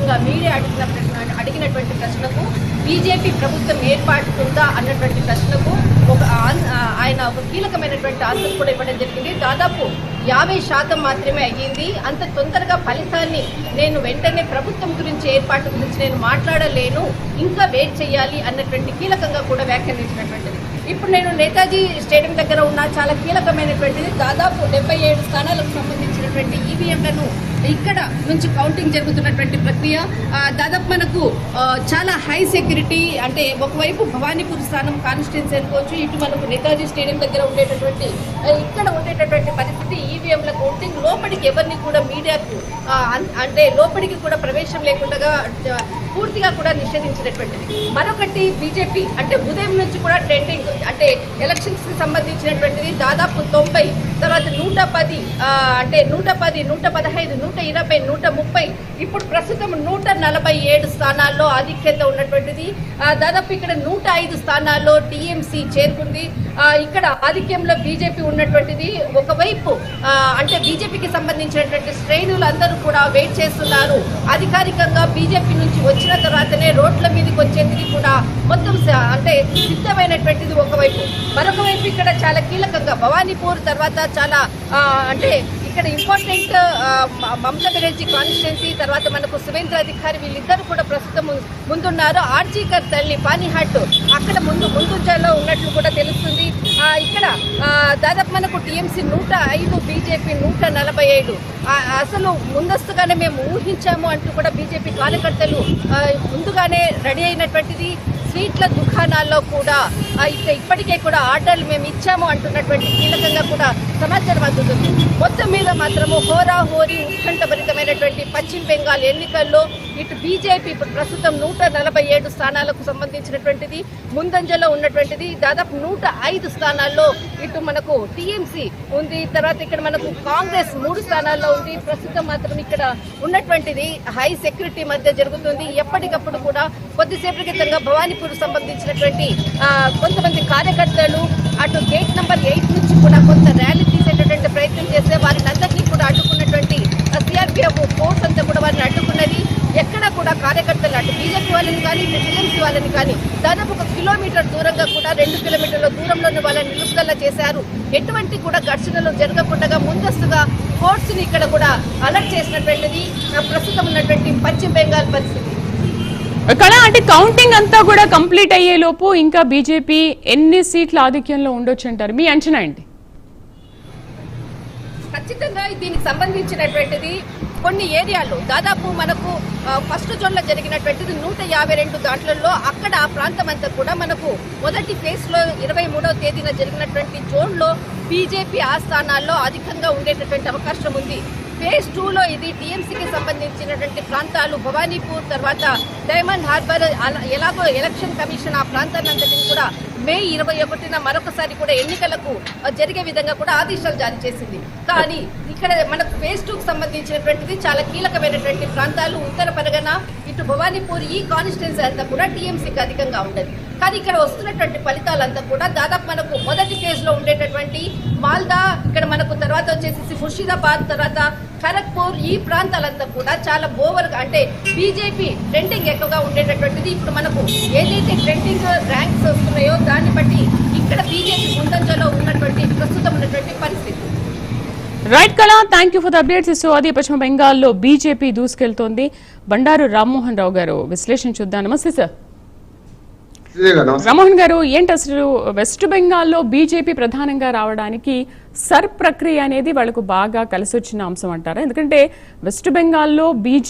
సందర్భంగా మీడియా అడిగినటువంటి ప్రశ్నకు బీజేపీ ప్రభుత్వం ఏర్పాటుకుందా అన్నటువంటి ప్రశ్నకు ఆయన ఒక కీలకమైనటువంటి ఆన్సర్ కూడా ఇవ్వడం జరిగింది. దాదాపు 50% మాత్రమే అయ్యింది. అంత తొందరగా ఫలితాన్ని నేను వెంటనే ప్రభుత్వం గురించి ఏర్పాటు గురించి నేను మాట్లాడలేను, ఇంకా వెయిట్ చేయాలి అన్నటువంటి కీలకంగా కూడా వ్యాఖ్యానించినటువంటిది. ఇప్పుడు నేను నేతాజీ స్టేడియం దగ్గర ఉన్న చాలా కీలకమైనటువంటిది దాదాపు 77 స్థానాలకు సంబంధించినటువంటి ఈవీఎంలను ఇక్కడ నుంచి కౌంటింగ్ జరుగుతున్నటువంటి ప్రక్రియ. దాదాపు మనకు చాలా హై సెక్యూరిటీ, అంటే ఒకవైపు భవానీపూర్ స్థానం కాన్స్టిట్యున్సీ అనుకోవచ్చు, ఇటు మనకు నేతాజీ స్టేడియం దగ్గర ఉండేటటువంటి ఇక్కడ ఉండేటటువంటి పరిస్థితి. ఈవీఎంల కౌంటింగ్ లోపలికి ఎవరిని కూడా మీడియాకు అంటే లోపలికి కూడా ప్రవేశం లేకుండా పూర్తిగా కూడా నిషేధించినటువంటిది. మరొకటి బీజేపీ అంటే ఉదయం నుంచి కూడా ట్రెండింగ్ అంటే ఎలక్షన్స్ కి సంబంధించినటువంటిది దాదాపు 90, తర్వాత 110, అంటే 110, 115, 120, 130, ఇప్పుడు ప్రస్తుతం 147 స్థానాల్లో ఆధిక్యత ఉన్నటువంటిది. దాదాపు ఇక్కడ 105 స్థానాల్లో టీఎంసీ చేరుకుంది. ఇక్కడ ఆధిక్యంలో బీజేపీ ఉన్నటువంటిది. ఒకవైపు అంటే బీజేపీకి సంబంధించినటువంటి శ్రేణులు అందరూ కూడా వెయిట్ చేస్తున్నారు. అధికారికంగా బీజేపీ నుంచి వచ్చిన తర్వాతనే రోడ్ల మీదకి వచ్చేందుకు కూడా మొత్తం అంటే సిద్ధమైనటువంటిది ఒకవైపు. మరొక వైపు ఇక్కడ చాలా కీలకంగా భవానీపూర్ తర్వాత చాలా అంటే ఇక్కడ ఇంపార్టెంట్ మమతా బెనర్జీ కాన్స్టిట్యున్సీ, తర్వాత మనకు సువేంద్ర అధికారి వీళ్ళిద్దరూ కూడా ప్రస్తుతం ముందున్నారు. ఆర్జీకర్ తల్లి పానీహాట్ అక్కడ ముందుంజలో ఉన్నట్లు కూడా తెలుస్తుంది. ఇక్కడ దాదాపు మనకు టీఎంసీ 105, బీజేపీ 147. అసలు ముందస్తుగానే మేము ఊహించాము అంటూ కూడా బీజేపీ కార్యకర్తలు ముందుగానే రెడీ అయినటువంటిది. స్వీట్ల దుకాణాల్లో కూడా ఇప్పటికే కూడా ఆర్డర్లు మేము ఇచ్చాము అంటున్నటువంటి కీలకంగా కూడా సమాచారం అందుతుంది. మొత్తం మీద మాత్రము హోరాహోరీ ఉత్కంఠభరితమైనటువంటి పశ్చిమ బెంగాల్ ఎన్నికల్లో ఇటు బీజేపీ ఇప్పుడు ప్రస్తుతం 147 స్థానాలకు సంబంధించినటువంటిది ముందంజలో ఉన్నటువంటిది. దాదాపు 105 స్థానాల్లో ఇటు మనకు టీఎంసీ ఉంది. తర్వాత ఇక్కడ మనకు కాంగ్రెస్ 3 స్థానాల్లో ఉంది. ప్రస్తుతం మాత్రం ఇక్కడ ఉన్నటువంటిది హై సెక్యూరిటీ మధ్య జరుగుతుంది. ఎప్పటికప్పుడు కూడా కొద్దిసేపటి క్రితంగా భవానీపూర్ సంబంధించినటువంటి కొంతమంది కార్యకర్తలు అటు గేట్ నెంబర్ 8 నుంచి కూడా కొంత ర్యాలీ తీసేటటువంటి ప్రయత్నం చేస్తే వారిని అందరినీ కూడా అడ్డుకున్నటువంటి సిఆర్పీఎఫ్ ఫోర్స్ అంతా కూడా వారిని అడ్డుకున్నది. ఎక్కడ కూడా కార్యకర్తలు అటు బీజేపీ వాళ్ళని కానీ ఇటు టీఎంసీ వాళ్ళని కానీ దాదాపు 1 కిలోమీటర్ దూరంగా కూడా 2 కిలోమీటర్ల దూరంలోనే వాళ్ళని నిలుపుదల చేశారు. ఎటువంటి కూడా ఘర్షణలు జరగకుండా ముందస్తుగా ఫోర్స్ని ఇక్కడ కూడా అలర్ట్ చేసినటువంటిది ప్రస్తుతం ఉన్నటువంటి పశ్చిమ బెంగాల్ పరిస్థితి. కళ అంటే కౌంటింగ్ అంతా కూడా కంప్లీట్ అయ్యే లోపు ఇంకా బీజేపీ ఎన్ని సీట్ల ఆధిక్యంలో ఉండొచ్చు అంటారు, మీ అంచనా ఏంటి? ఖచ్చితంగా దీనికి సంబంధించినటువంటిది కొన్ని ఏరియాల్లో దాదాపు మనకు ఫస్ట్ జోన్లో జరిగినటువంటిది 152 దాంట్లలో అక్కడ ఆ ప్రాంతం అంతా కూడా మనకు మొదటి ఫేజ్లో 23వ తేదీన జరిగినటువంటి జోన్లో బీజేపీ ఆ స్థానాల్లో అధికంగా ఉండేటటువంటి అవకాశం ఉంది. ఫేజ్ 2లో ఇది టీఎంసీకి సంబంధించినటువంటి ప్రాంతాలు భవానీపూర్, తర్వాత డైమండ్ హార్బర్, ఎలాగో ఎలక్షన్ కమిషన్ ఆ ప్రాంతాన్నంతటిని కూడా మే 21న మరొకసారి కూడా ఎన్నికలకు జరిగే విధంగా కూడా ఆదేశాలు జారీ చేసింది. కానీ ఇక్కడ మనకు ఫేజ్ 2కు సంబంధించినటువంటిది చాలా కీలకమైనటువంటి ప్రాంతాలు ఉత్తర పరగన, ఇటు భవానీపూర్ ఈ కాన్స్టిట్యున్సీ అంతా కూడా టీఎంసీకి అధికంగా ఉండదు. కానీ ఇక్కడ వస్తున్నటువంటి ఫలితాలంతా కూడా దాదాపు మనకు మొదటి ఫేజ్లో ఉండేటటువంటి మాల్దా, ఇక్కడ మనకు తర్వాత వచ్చేసి ముర్షిదాబాద్, తర్వాత ఖరగ్పూర్ ఈ ప్రాంతాలంతా కూడా చాలా ఓవర్గా అంటే బీజేపీ ట్రెండింగ్ ఎక్కువగా ఉండేటటువంటిది. ఇప్పుడు మనకు ఏదైతే ట్రెండింగ్ ర్యాంక్స్ వస్తున్నాయో దాన్ని బట్టి ఇక్కడ బీజేపీ ముందంజలో ఉన్నటువంటి ప్రస్తుతం ఉన్నటువంటి పరిస్థితి. రైట్ కళ, thank you for the updates. So అది పశ్చిమ బెంగాల్లో బీజేపీ దూసుకెళ్తోంది. బండారు రామ్మోహన్ రావు గారు విశ్లేషణ చూద్దాం. నమస్తే సార్. రామ్మోహన్ గారు, ఏంటి అసలు వెస్ట్ బెంగాల్లో బీజేపీ ప్రధానంగా రావడానికి సర్ ప్రక్రియ అనేది వాళ్ళకు బాగా కలిసి వచ్చిన అంశం అంటారా? ఎందుకంటే వెస్ట్ బెంగాల్లో బీజేపీ